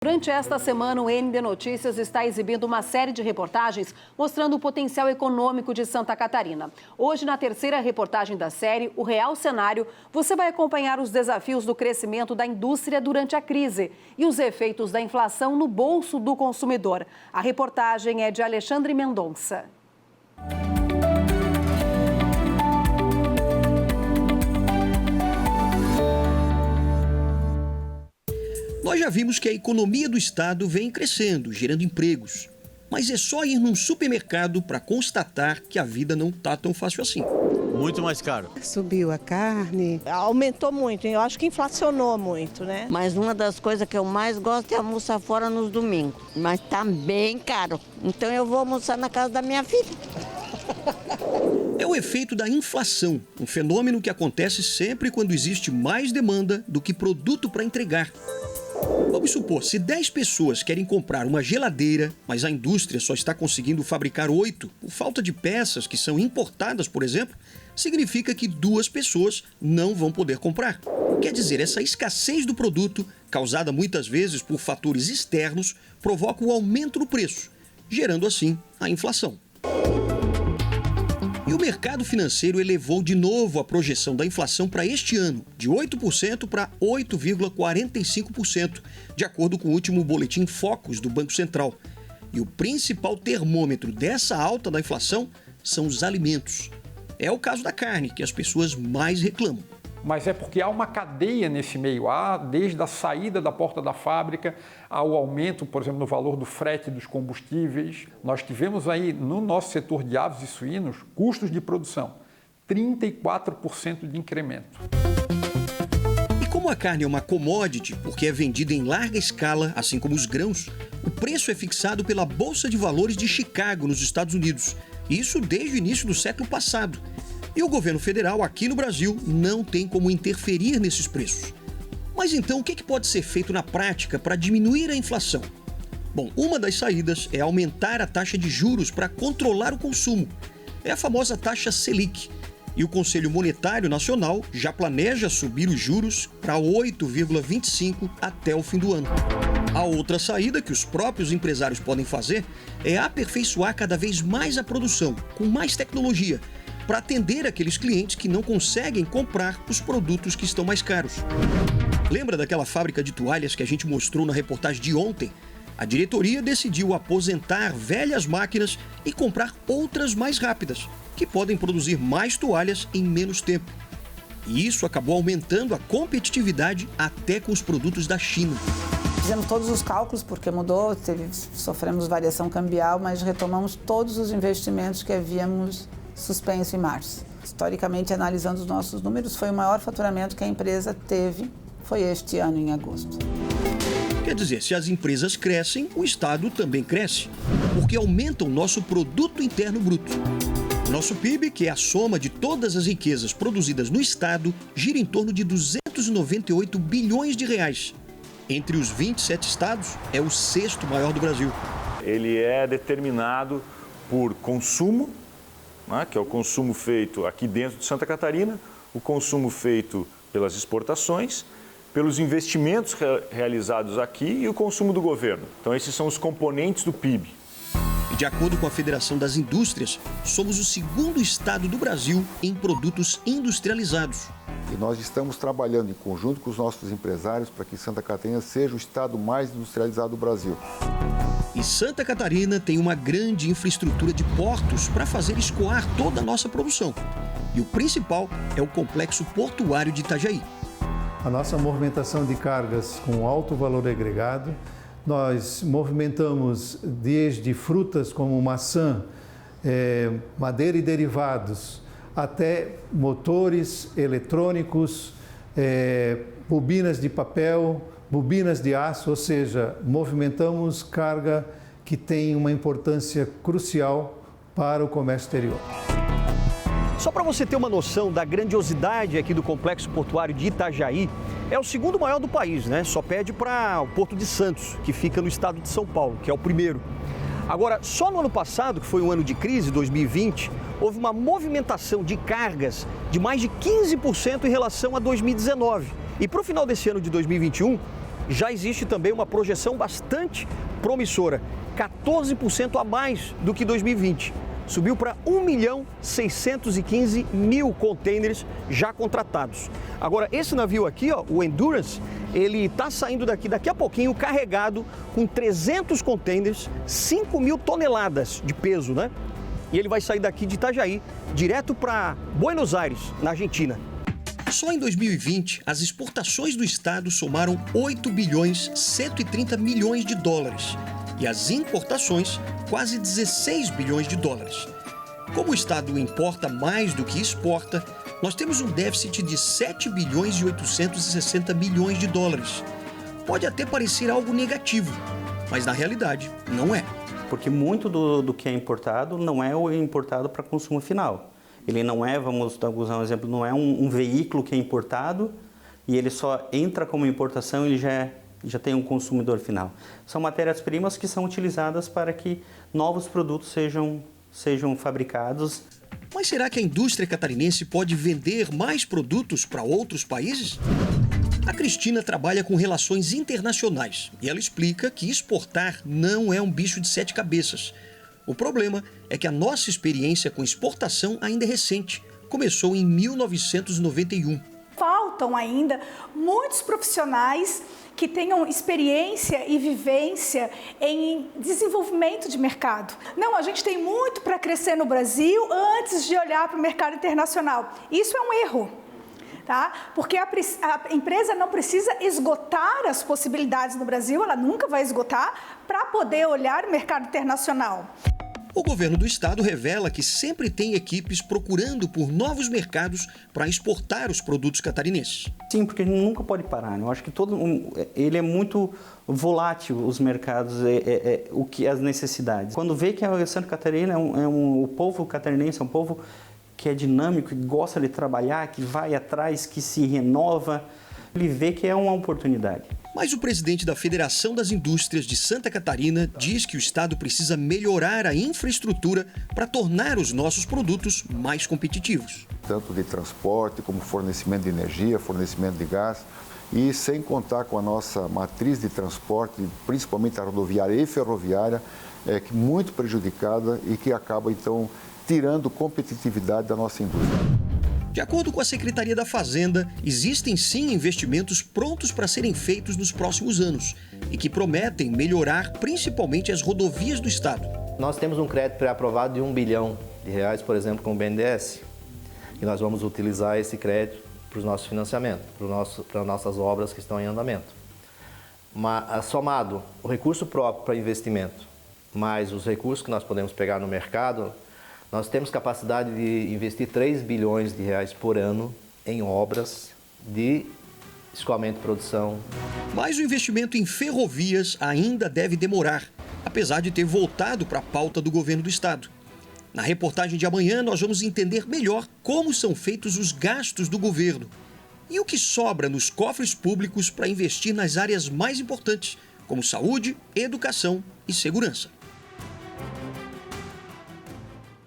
Durante esta semana, o ND Notícias está exibindo uma série de reportagens mostrando o potencial econômico de Santa Catarina. Hoje, na terceira reportagem da série, O Real Cenário, você vai acompanhar os desafios do crescimento da indústria durante a crise e os efeitos da inflação no bolso do consumidor. A reportagem é de Alexandre Mendonça. Nós já vimos que a economia do estado vem crescendo, gerando empregos. Mas é só ir num supermercado para constatar que a vida não está tão fácil assim. Muito mais caro. Subiu a carne. Aumentou muito, eu acho que inflacionou muito, né? Mas uma das coisas que eu mais gosto é almoçar fora nos domingos. Mas tá bem caro. Então eu vou almoçar na casa da minha filha. É o efeito da inflação, um fenômeno que acontece sempre quando existe mais demanda do que produto para entregar. Vamos supor, se 10 pessoas querem comprar uma geladeira, mas a indústria só está conseguindo fabricar 8 por falta de peças que são importadas, por exemplo, significa que 2 pessoas não vão poder comprar. Quer dizer, essa escassez do produto, causada muitas vezes por fatores externos, provoca o aumento no preço, gerando assim a inflação. E o mercado financeiro elevou de novo a projeção da inflação para este ano, de 8% para 8,45%, de acordo com o último boletim Focus do Banco Central. E o principal termômetro dessa alta da inflação são os alimentos. É o caso da carne, que as pessoas mais reclamam. Mas é porque há uma cadeia nesse meio, desde a saída da porta da fábrica ao aumento, por exemplo, no valor do frete dos combustíveis. Nós tivemos aí, no nosso setor de aves e suínos, custos de produção, 34% de incremento. E como a carne é uma commodity, porque é vendida em larga escala, assim como os grãos, o preço é fixado pela Bolsa de Valores de Chicago, nos Estados Unidos. Isso desde o início do século passado. E o governo federal, aqui no Brasil, não tem como interferir nesses preços. Mas então, o que pode ser feito na prática para diminuir a inflação? Bom, uma das saídas é aumentar a taxa de juros para controlar o consumo. É a famosa taxa Selic. E o Conselho Monetário Nacional já planeja subir os juros para 8,25% até o fim do ano. A outra saída que os próprios empresários podem fazer é aperfeiçoar cada vez mais a produção, com mais tecnologia, para atender aqueles clientes que não conseguem comprar os produtos que estão mais caros. Lembra daquela fábrica de toalhas que a gente mostrou na reportagem de ontem? A diretoria decidiu aposentar velhas máquinas e comprar outras mais rápidas, que podem produzir mais toalhas em menos tempo. E isso acabou aumentando a competitividade até com os produtos da China. Fizemos todos os cálculos, porque mudou, sofremos variação cambial, mas retomamos todos os investimentos que havíamos suspenso em março. Historicamente, analisando os nossos números, foi o maior faturamento que a empresa teve, foi este ano, em agosto. Quer dizer, se as empresas crescem, o Estado também cresce, porque aumenta o nosso produto interno bruto. O nosso PIB, que é a soma de todas as riquezas produzidas no Estado, gira em torno de 298 bilhões de reais. Entre os 27 estados, é o 6º maior do Brasil. Ele é determinado por consumo, que é o consumo feito aqui dentro de Santa Catarina, o consumo feito pelas exportações, pelos investimentos realizados aqui e o consumo do governo. Então, esses são os componentes do PIB. E de acordo com a Federação das Indústrias, somos o 2º estado do Brasil em produtos industrializados. E nós estamos trabalhando em conjunto com os nossos empresários para que Santa Catarina seja o estado mais industrializado do Brasil. E Santa Catarina tem uma grande infraestrutura de portos para fazer escoar toda a nossa produção. E o principal é o complexo portuário de Itajaí. A nossa movimentação de cargas com alto valor agregado, nós movimentamos desde frutas como maçã, madeira e derivados, até motores eletrônicos, bobinas de papel, bobinas de aço, ou seja, movimentamos carga que tem uma importância crucial para o comércio exterior. Só para você ter uma noção da grandiosidade aqui do Complexo Portuário de Itajaí, é o 2º maior do país, né? Só perde para o Porto de Santos, que fica no estado de São Paulo, que é o 1º. Agora, só no ano passado, que foi um ano de crise, 2020, houve uma movimentação de cargas de mais de 15% em relação a 2019. E para o final desse ano de 2021, já existe também uma projeção bastante promissora, 14% a mais do que 2020. Subiu para 1.615.000 containers já contratados. Agora, esse navio aqui, ó, o Endurance, ele está saindo daqui a pouquinho carregado com 300 containers, 5.000 toneladas de peso, né? E ele vai sair daqui de Itajaí, direto para Buenos Aires, na Argentina. Só em 2020, as exportações do estado somaram 8 bilhões 130 milhões de dólares e as importações quase 16 bilhões de dólares. Como o estado importa mais do que exporta, nós temos um déficit de 7 bilhões e 860 milhões de dólares. Pode até parecer algo negativo, mas na realidade não é. Porque muito do que é importado não é o importado para consumo final. Ele não é, vamos usar um exemplo, não é um veículo que é importado e ele só entra como importação e ele já tem um consumidor final. São matérias-primas que são utilizadas para que novos produtos sejam fabricados. Mas será que a indústria catarinense pode vender mais produtos para outros países? A Cristina trabalha com relações internacionais e ela explica que exportar não é um bicho de 7 cabeças. O problema é que a nossa experiência com exportação ainda é recente. Começou em 1991. Faltam ainda muitos profissionais que tenham experiência e vivência em desenvolvimento de mercado. Não, a gente tem muito para crescer no Brasil antes de olhar para o mercado internacional. Isso é um erro, tá? Porque a empresa não precisa esgotar as possibilidades no Brasil, ela nunca vai esgotar, para poder olhar o mercado internacional. O governo do estado revela que sempre tem equipes procurando por novos mercados para exportar os produtos catarinenses. Sim, porque nunca pode parar. Eu acho que ele é muito volátil, os mercados, as necessidades. Quando vê que a Santa Catarina o povo catarinense é um povo que é dinâmico, que gosta de trabalhar, que vai atrás, que se renova, ele vê que é uma oportunidade. Mas o presidente da Federação das Indústrias de Santa Catarina diz que o estado precisa melhorar a infraestrutura para tornar os nossos produtos mais competitivos. Tanto de transporte como fornecimento de energia, fornecimento de gás e sem contar com a nossa matriz de transporte, principalmente a rodoviária e ferroviária, muito prejudicada e que acaba então tirando competitividade da nossa indústria. De acordo com a Secretaria da Fazenda, existem sim investimentos prontos para serem feitos nos próximos anos e que prometem melhorar principalmente as rodovias do estado. Nós temos um crédito pré-aprovado de R$1 bilhão, por exemplo, com o BNDES, e nós vamos utilizar esse crédito para os nossos financiamentos, para as nossas obras que estão em andamento. Mas, somado o recurso próprio para investimento, mais os recursos que nós podemos pegar no mercado, nós temos capacidade de investir R$3 bilhões por ano em obras de escoamento e produção. Mas o investimento em ferrovias ainda deve demorar, apesar de ter voltado para a pauta do governo do estado. Na reportagem de amanhã, nós vamos entender melhor como são feitos os gastos do governo e o que sobra nos cofres públicos para investir nas áreas mais importantes, como saúde, educação e segurança.